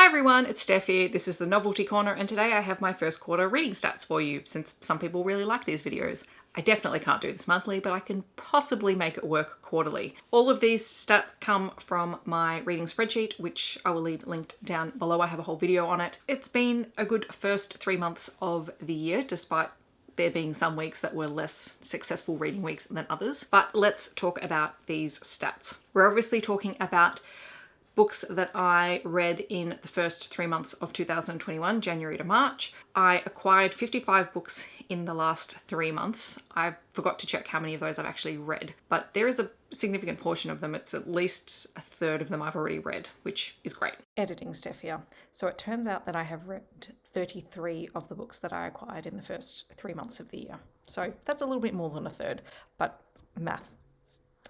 everyone, it's Steph here. This is the Novelty Corner, and today I have my first quarter reading stats for you, since some people really like these videos. I definitely can't do this monthly, but I can possibly make it work quarterly. All of these stats come from my reading spreadsheet, which I will leave linked down below. I have a whole video on it. It's been a good first 3 months of the year, despite there being some weeks that were less successful reading weeks than others. But let's talk about these stats. We're obviously talking about books that I read in the first 3 months of 2021, January to March. I acquired 55 books in the last 3 months. I forgot to check how many of those I've actually read, but there is a significant portion of them. It's at least a third of them I've already read, which is great. Editing Steph here. So it turns out that I have read 33 of the books that I acquired in the first 3 months of the year. So that's a little bit more than a third, but math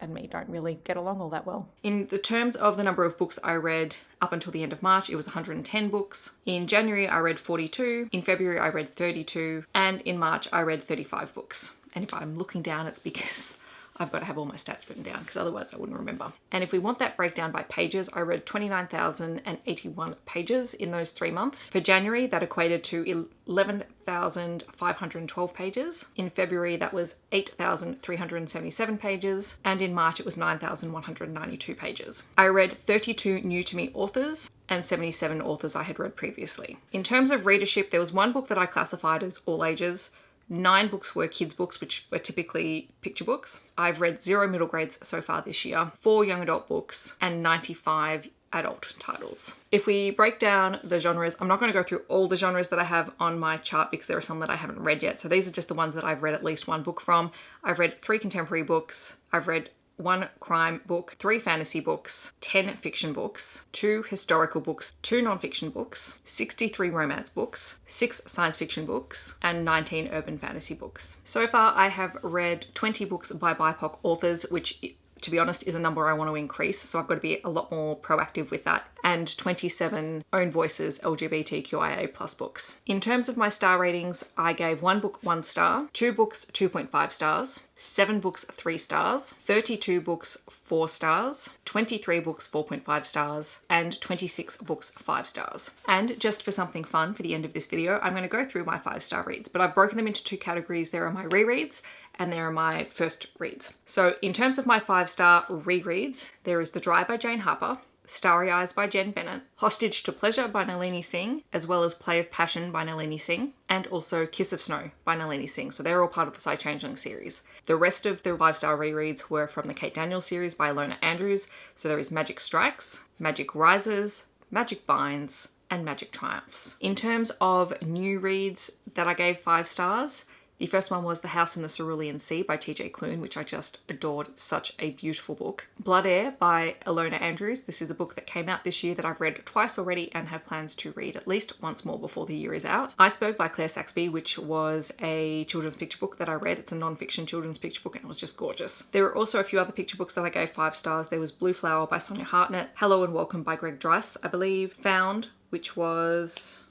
and me don't really get along all that well. In the terms of the number of books I read up until the end of March, it was 110 books. In January, I read 42. In February, I read 32. And in March, I read 35 books. And if I'm looking down, it's because I've got to have all my stats written down, because otherwise I wouldn't remember. And if we want that breakdown by pages, I read 29,081 pages in those 3 months. For January, that equated to 11,512 pages. In February, that was 8,377 pages. And in March, it was 9,192 pages. I read 32 new to me authors and 77 authors I had read previously. In terms of readership, there was one book that I classified as all ages. 9 books were kids' books, which were typically picture books. I've read 0 middle grades so far this year, 4 young adult books, and 95 adult titles. If we break down the genres, I'm not going to go through all the genres that I have on my chart because there are some that I haven't read yet. So these are just the ones that I've read at least one book from. I've read 3 contemporary books. I've read 1 crime book, 3 fantasy books, 10 fiction books, 2 historical books, 2 non-fiction books, 63 romance books, 6 science fiction books, and 19 urban fantasy books. So far, I have read 20 books by BIPOC authors, which, to be honest, is a number I want to increase. So I've got to be a lot more proactive with that. And 27 Own Voices LGBTQIA+ books. In terms of my star ratings, I gave 1 book 1 star, 2 books 2.5 stars, 7 books 3 stars, 32 books 4 stars, 23 books 4.5 stars, and 26 books 5 stars. And just for something fun for the end of this video, I'm going to go through my 5-star reads, but I've broken them into 2 categories. There are my rereads and there are my first reads. So in terms of my 5-star rereads, there is The Dry by Jane Harper, Starry Eyes by Jen Bennett, Hostage to Pleasure by Nalini Singh, as well as Play of Passion by Nalini Singh, and also Kiss of Snow by Nalini Singh. So they're all part of the Side Changeling series. The rest of the 5-star rereads were from the Kate Daniels series by Ilona Andrews. So there is Magic Strikes, Magic Rises, Magic Binds, and Magic Triumphs. In terms of new reads that I gave 5 stars, the first one was The House in the Cerulean Sea by TJ Klune, which I just adored. It's such a beautiful book. Blood Heir by Ilona Andrews. This is a book that came out this year that I've read twice already and have plans to read at least once more before the year is out. Iceberg by Claire Saxby, which was a children's picture book that I read. It's a non-fiction children's picture book and it was just gorgeous. There were also a few other picture books that I gave 5 stars. There was Blue Flower by Sonia Hartnett, Hello and Welcome by Greg Dryce, I believe, Found, which was...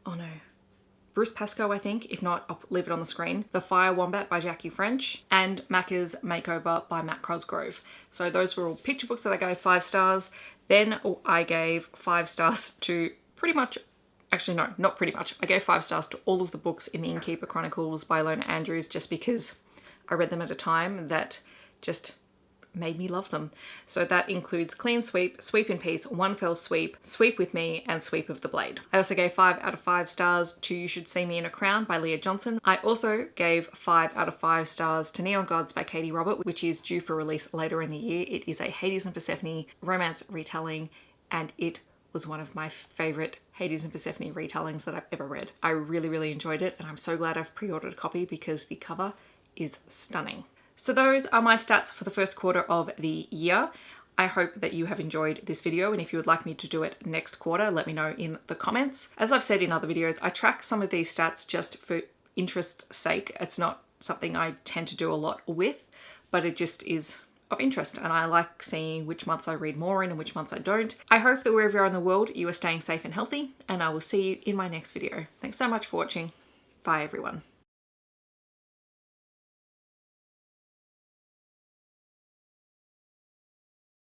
oh no. Bruce Pascoe, I think. If not, I'll leave it on the screen. The Fire Wombat by Jackie French, and Macca's Makeover by Matt Cosgrove. So those were all picture books that I gave 5 stars. Then I gave 5 stars to pretty much, actually no, not pretty much. I gave 5 stars to all of the books in the Innkeeper Chronicles by Ilona Andrews, just because I read them at a time that just made me love them. So that includes Clean Sweep, Sweep in Peace, One Fell Sweep, Sweep with Me, and Sweep of the Blade. I also gave 5 out of 5 stars to You Should See Me in a Crown by Leah Johnson. I also gave 5 out of 5 stars to Neon Gods by Katie Robert, which is due for release later in the year. It is a Hades and Persephone romance retelling, and it was one of my favorite Hades and Persephone retellings that I've ever read. I really, really enjoyed it, and I'm so glad I've pre-ordered a copy because the cover is stunning. So those are my stats for the first quarter of the year. I hope that you have enjoyed this video, and if you would like me to do it next quarter, let me know in the comments. As I've said in other videos, I track some of these stats just for interest's sake. It's not something I tend to do a lot with, but it just is of interest, and I like seeing which months I read more in and which months I don't. I hope that wherever you are in the world, you are staying safe and healthy, and I will see you in my next video. Thanks so much for watching. Bye everyone.